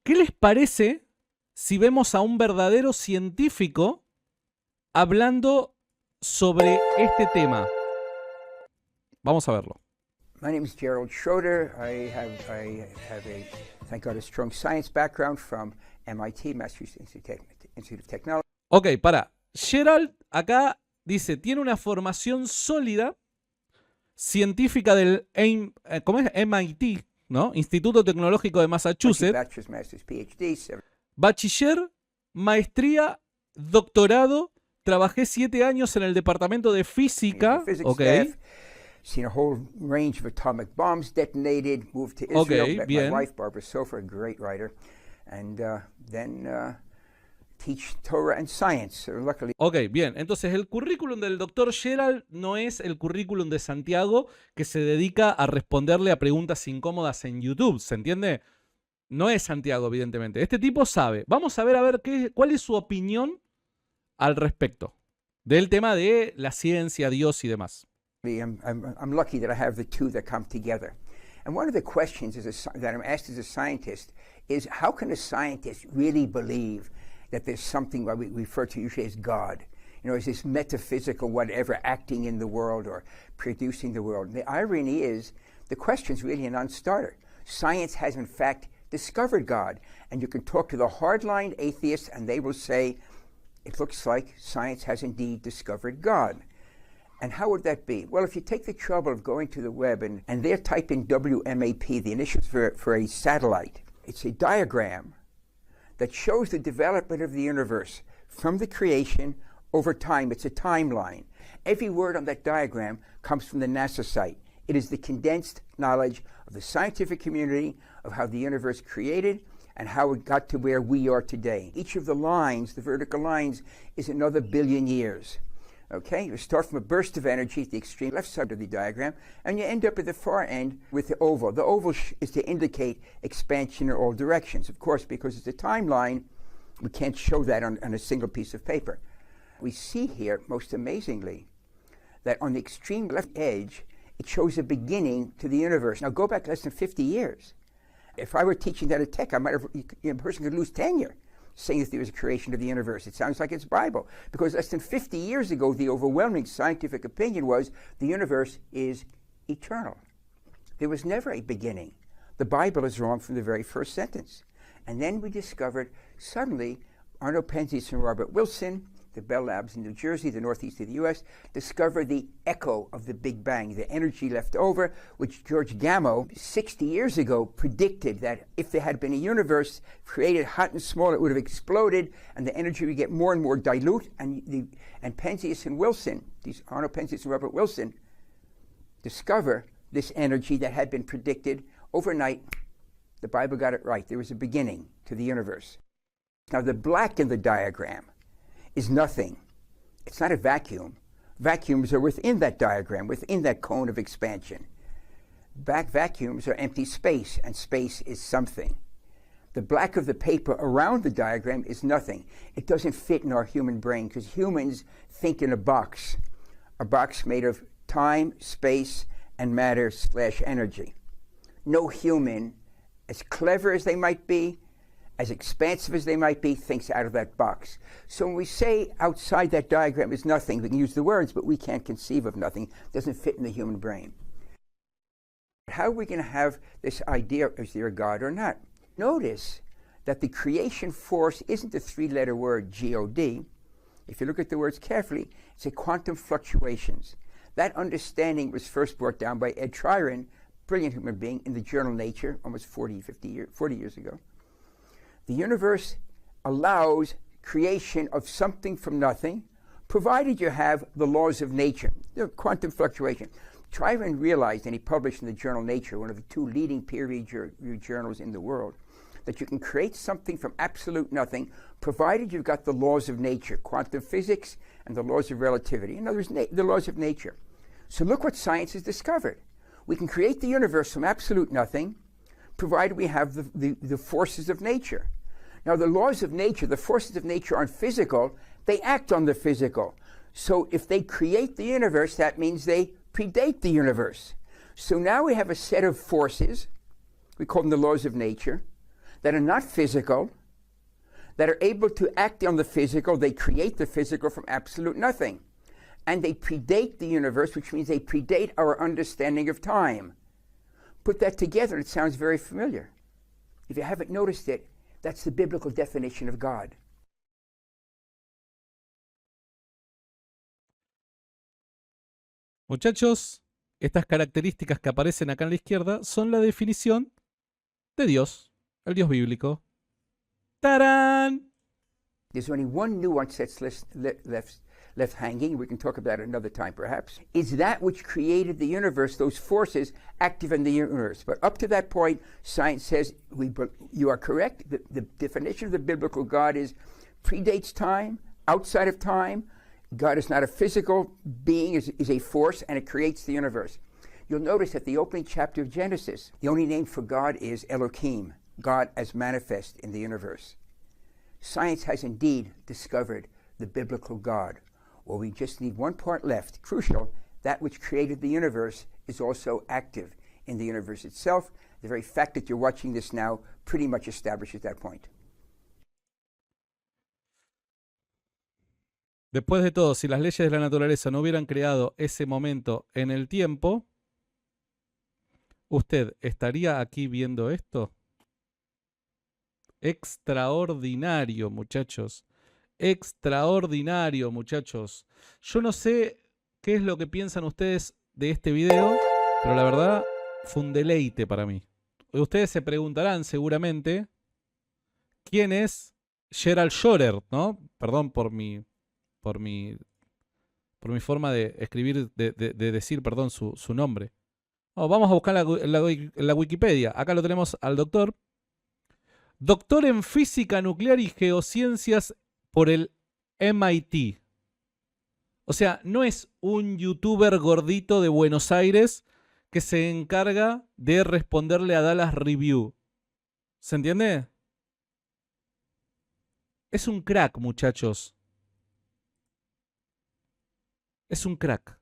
¿Qué les parece si vemos a un verdadero científico hablando sobre este tema? Vamos a verlo. My name is Gerald Schroeder. I have a, thank God, a strong science background from MIT, Massachusetts Institute of Technology. Ok, para. Gerald acá dice, tiene una formación sólida científica del ¿cómo es? MIT, ¿no? Instituto Tecnológico de Massachusetts. Bachelor's, master's, PhD. Bachiller, maestría, doctorado. Trabajé 7 años en el departamento de física. Ok. Seen a whole range of atomic bombs detonated, moved to Israel, met my wife, Barbara Sofer, a great writer, and then teach Torah and science. So luckily. Ok, bien. Entonces el currículum del doctor Gerald no es el currículum de Santiago, que se dedica a responderle a preguntas incómodas en YouTube, ¿se entiende? No es Santiago, evidentemente. Este tipo sabe. Vamos a ver cuál es su opinión al respecto del tema de la ciencia, Dios y demás. I'm lucky that I have the two that come together. And one of the questions that I'm asked as a scientist is, how can a scientist really believe that there's something what we refer to usually as God? You know, is this metaphysical whatever acting in the world or producing the world? And the irony is, the question's really a non-starter. Science has in fact discovered God. And you can talk to the hardline atheists and they will say, it looks like science has indeed discovered God. And how would that be? Well, if you take the trouble of going to the web and there type in WMAP, the initials for a satellite, it's a diagram that shows the development of the universe from the creation over time. It's a timeline. Every word on that diagram comes from the NASA site. It is the condensed knowledge of the scientific community of how the universe created and how it got to where we are today. Each of the lines, the vertical lines, is another billion years. Okay, you start from a burst of energy at the extreme left side of the diagram, and you end up at the far end with the oval. The oval is to indicate expansion in all directions. Of course, because it's a timeline, we can't show that on a single piece of paper. We see here, most amazingly, that on the extreme left edge, it shows a beginning to the universe. Now go back less than 50 years. If I were teaching that at Tech, a person could lose tenure saying that there was a creation of the universe. It sounds like it's Bible. Because less than 50 years ago, the overwhelming scientific opinion was the universe is eternal. There was never a beginning. The Bible is wrong from the very first sentence. And then we discovered, suddenly, Arno Penzias and Robert Wilson, the Bell Labs in New Jersey, the northeast of the US, discovered the echo of the Big Bang, the energy left over, which George Gamow, 60 years ago, predicted that if there had been a universe created hot and small, it would have exploded, and the energy would get more and more dilute. And Penzias and Wilson, these Arno Penzias and Robert Wilson, discover this energy that had been predicted overnight. The Bible got it right. There was a beginning to the universe. Now, the black in the diagram is nothing. It's not a vacuum. Vacuums are within that diagram, within that cone of expansion. Vacuums are empty space, and space is something. The black of the paper around the diagram is nothing. It doesn't fit in our human brain because humans think in a box made of time, space, and matter/energy. No human, as clever as they might be, as expansive as they might be, thinks out of that box. So when we say outside that diagram is nothing, we can use the words, but we can't conceive of nothing. It doesn't fit in the human brain. How are we going to have this idea, is there a God or not? Notice that the creation force isn't a 3-letter word, G-O-D. If you look at the words carefully, it's a quantum fluctuations. That understanding was first brought down by Ed Tryon, brilliant human being, in the journal Nature, almost 40 years ago. The universe allows creation of something from nothing, provided you have the laws of nature, the quantum fluctuation. Tryon realized, and he published in the journal Nature, one of the 2 leading peer-reviewed journals in the world, that you can create something from absolute nothing, provided you've got the laws of nature, quantum physics and the laws of relativity. In other words, the laws of nature. So look what science has discovered. We can create the universe from absolute nothing, provided we have the forces of nature. Now, the laws of nature, the forces of nature aren't physical, they act on the physical. So if they create the universe, that means they predate the universe. So now we have a set of forces, we call them the laws of nature, that are not physical, that are able to act on the physical. They create the physical from absolute nothing. And they predate the universe, which means they predate our understanding of time. Put that together, it sounds very familiar. If you haven't noticed it, that's the biblical definition of God. Muchachos, estas características que aparecen acá en la izquierda son la definición de Dios, el Dios bíblico. ¡Tarán! There's only one nuance that's left hanging. We can talk about it another time, perhaps. Is that which created the universe, those forces active in the universe. But up to that point, science says you are correct. The definition of the biblical God is predates time, outside of time. God is not a physical being, is a force, and it creates the universe. You'll notice that the opening chapter of Genesis, the only name for God is Elohim, God as manifest in the universe. Science has indeed discovered the biblical God. Well, we just need one part left, crucial. That which created the universe is also active in the universe itself. The very fact that you're watching this now pretty much establishes that point. Después de todo, si las leyes de la naturaleza no hubieran creado ese momento en el tiempo, ¿usted estaría aquí viendo esto? Extraordinario, muchachos. Extraordinario, muchachos. Yo no sé qué es lo que piensan ustedes de este video, pero la verdad fue un deleite para mí. Ustedes se preguntarán seguramente quién es Gerald Schorer, ¿no? Perdón por mi forma de escribir, de decir, perdón, su nombre. Oh, vamos a buscar en la Wikipedia. Acá lo tenemos al doctor. Doctor en Física Nuclear y Geociencias por el MIT. O sea, no es un youtuber gordito de Buenos Aires que se encarga de responderle a Dallas Review. ¿Se entiende? Es un crack, muchachos. Es un crack.